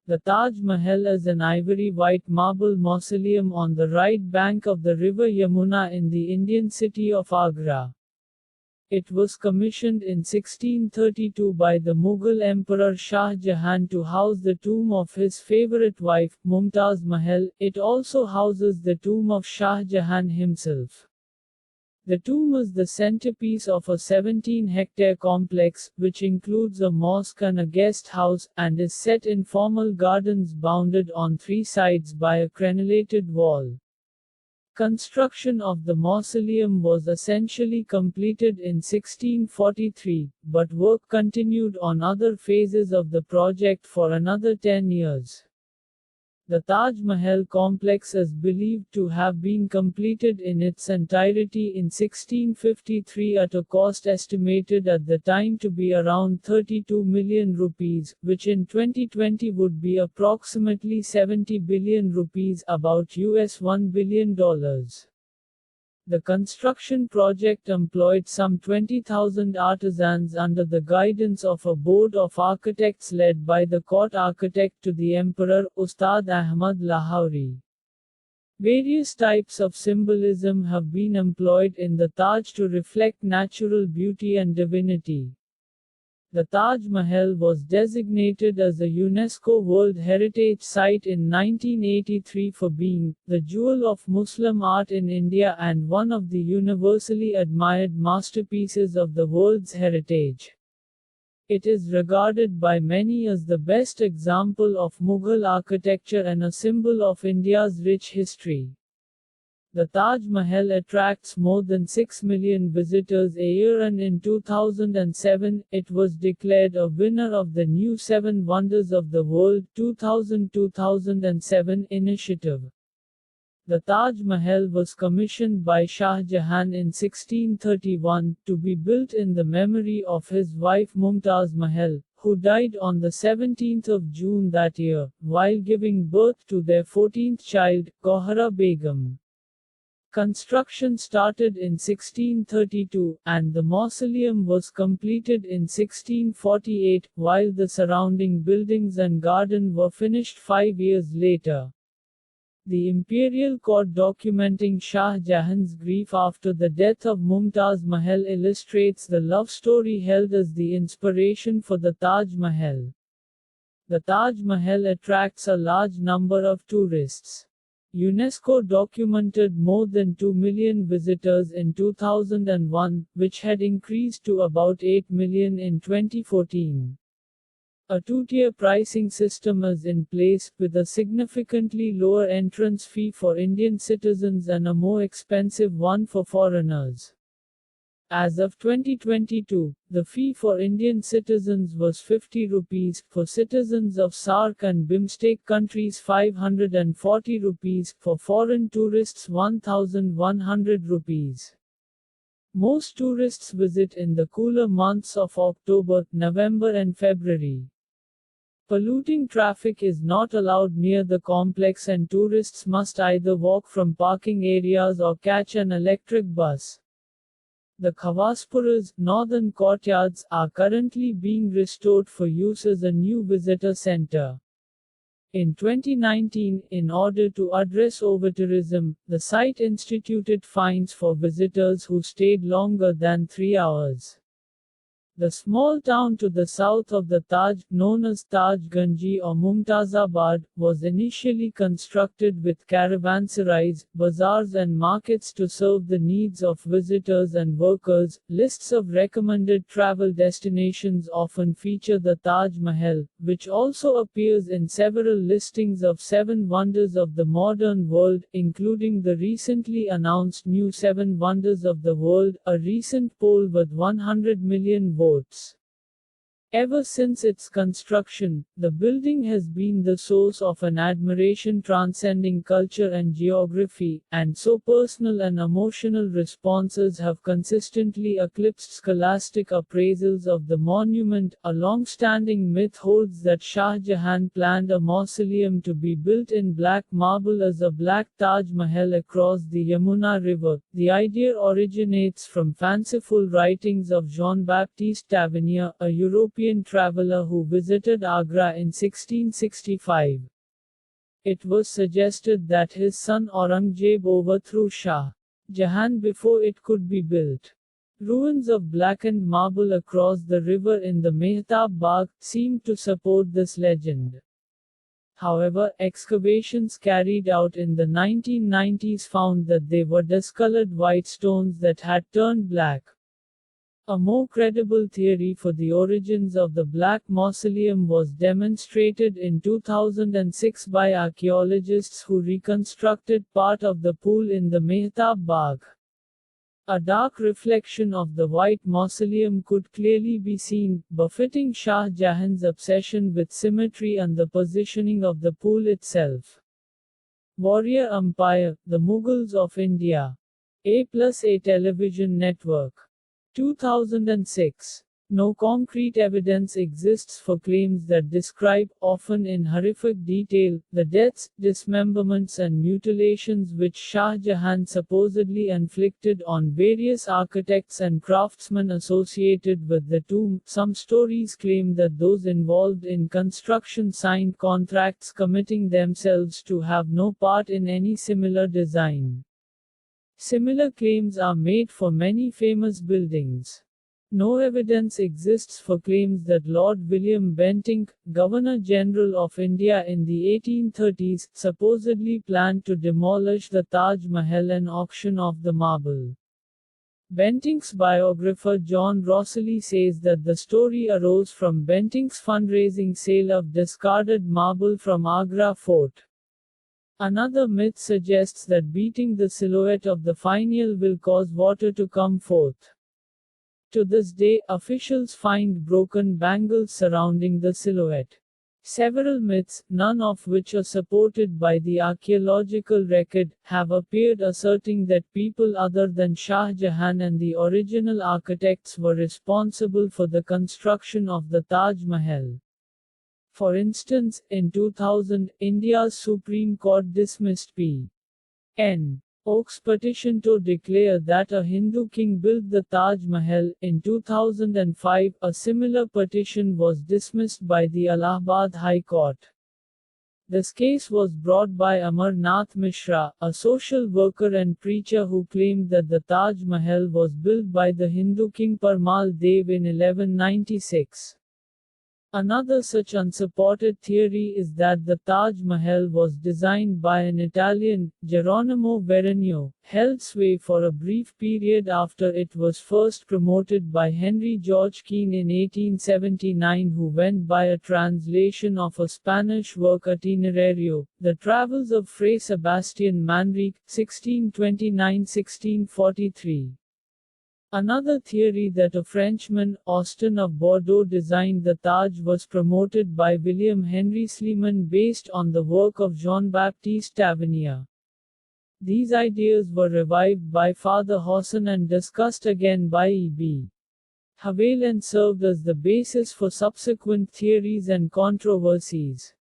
The Taj Mahal is an ivory-white marble mausoleum on the right bank of the river Yamuna in the Indian city of Agra. It was commissioned in 1632 by the Mughal Emperor Shah Jahan to house the tomb of his favorite wife, Mumtaz Mahal. It also houses the tomb of Shah Jahan himself. The tomb is the centerpiece of a 17-hectare complex, which includes a mosque and a guest house, and is set in formal gardens bounded on three sides by a crenellated wall. Construction of the mausoleum was essentially completed in 1643, but work continued on other phases of the project for another 10 years. The Taj Mahal complex is believed to have been completed in its entirety in 1653 at a cost estimated at the time to be around 32 million rupees, which in 2020 would be approximately 70 billion rupees, about $1 billion. The construction project employed some 20,000 artisans under the guidance of a board of architects led by the court architect to the emperor, Ustad Ahmad Lahori. Various types of symbolism have been employed in the Taj to reflect natural beauty and divinity. The Taj Mahal was designated as a UNESCO World Heritage Site in 1983 for being the jewel of Muslim art in India and one of the universally admired masterpieces of the world's heritage. It is regarded by many as the best example of Mughal architecture and a symbol of India's rich history. The Taj Mahal attracts more than 6 million visitors a year, and in 2007, it was declared a winner of the new 7 Wonders of the World 2000-2007 initiative. The Taj Mahal was commissioned by Shah Jahan in 1631 to be built in the memory of his wife Mumtaz Mahal, who died on the 17th of June that year, while giving birth to their 14th child, Kohara Begum. Construction started in 1632, and the mausoleum was completed in 1648, while the surrounding buildings and garden were finished 5 years later. The imperial court documenting Shah Jahan's grief after the death of Mumtaz Mahal illustrates the love story held as the inspiration for the Taj Mahal. The Taj Mahal attracts a large number of tourists. UNESCO documented more than 2 million visitors in 2001, which had increased to about 8 million in 2014. A two-tier pricing system is in place, with a significantly lower entrance fee for Indian citizens and a more expensive one for foreigners. As of 2022, the fee for Indian citizens was 50 rupees, for citizens of SAARC and BIMSTEC countries 540 rupees, for foreign tourists 1100 rupees. Most tourists visit in the cooler months of October, November and February. Polluting traffic is not allowed near the complex, and tourists must either walk from parking areas or catch an electric bus. The Khawaspuras, northern courtyards, are currently being restored for use as a new visitor center. In 2019, in order to address overtourism, the site instituted fines for visitors who stayed longer than 3 hours. The small town to the south of the Taj, known as Taj Ganji or Mumtazabad, was initially constructed with caravanserais, bazaars and markets to serve the needs of visitors and workers. Lists of recommended travel destinations often feature the Taj Mahal, which also appears in several listings of 7 wonders of the modern world, including the recently announced new 7 wonders of the world, a recent poll with 100 million votes. Ever since its construction, the building has been the source of an admiration transcending culture and geography, and so personal and emotional responses have consistently eclipsed scholastic appraisals of the monument. A long-standing myth holds that Shah Jahan planned a mausoleum to be built in black marble as a black Taj Mahal across the Yamuna River. The idea originates from fanciful writings of Jean-Baptiste Tavernier, a European European traveler who visited Agra in 1665. It was suggested that his son Aurangzeb overthrew Shah Jahan before it could be built. Ruins of blackened marble across the river in the Mehtab Bagh seem to support this legend. However, excavations carried out in the 1990s found that they were discolored white stones that had turned black. A more credible theory for the origins of the Black Mausoleum was demonstrated in 2006 by archaeologists who reconstructed part of the pool in the Mehtab Bagh. A dark reflection of the white mausoleum could clearly be seen, befitting Shah Jahan's obsession with symmetry and the positioning of the pool itself. Warrior Empire, The Mughals of India. A+A television network. 2006. No concrete evidence exists for claims that describe, often in horrific detail, the deaths, dismemberments and mutilations which Shah Jahan supposedly inflicted on various architects and craftsmen associated with the tomb. Some stories claim that those involved in construction signed contracts committing themselves to have no part in any similar design. Similar claims are made for many famous buildings. No evidence exists for claims that Lord William Bentinck, Governor-General of India in the 1830s, supposedly planned to demolish the Taj Mahal and auction off the marble. Bentinck's biographer John Rossley says that the story arose from Bentinck's fundraising sale of discarded marble from Agra Fort. Another myth suggests that beating the silhouette of the finial will cause water to come forth. To this day, officials find broken bangles surrounding the silhouette. Several myths, none of which are supported by the archaeological record, have appeared asserting that people other than Shah Jahan and the original architects were responsible for the construction of the Taj Mahal. For instance, in 2000, India's Supreme Court dismissed P.N. Oak's petition to declare that a Hindu king built the Taj Mahal. In 2005, a similar petition was dismissed by the Allahabad High Court. This case was brought by Amar Nath Mishra, a social worker and preacher who claimed that the Taj Mahal was built by the Hindu king Parmal Dev in 1196. Another such unsupported theory is that the Taj Mahal was designed by an Italian, Geronimo Veragno, held sway for a brief period after it was first promoted by Henry George Keane in 1879, who went by a translation of a Spanish work Itinerario, The Travels of Fray Sebastian Manrique, 1629–1643. Another theory that a Frenchman, Austin of Bordeaux, designed the Taj was promoted by William Henry Sleeman based on the work of Jean-Baptiste Tavernier. These ideas were revived by Father Hossan and discussed again by E.B. Havell and served as the basis for subsequent theories and controversies.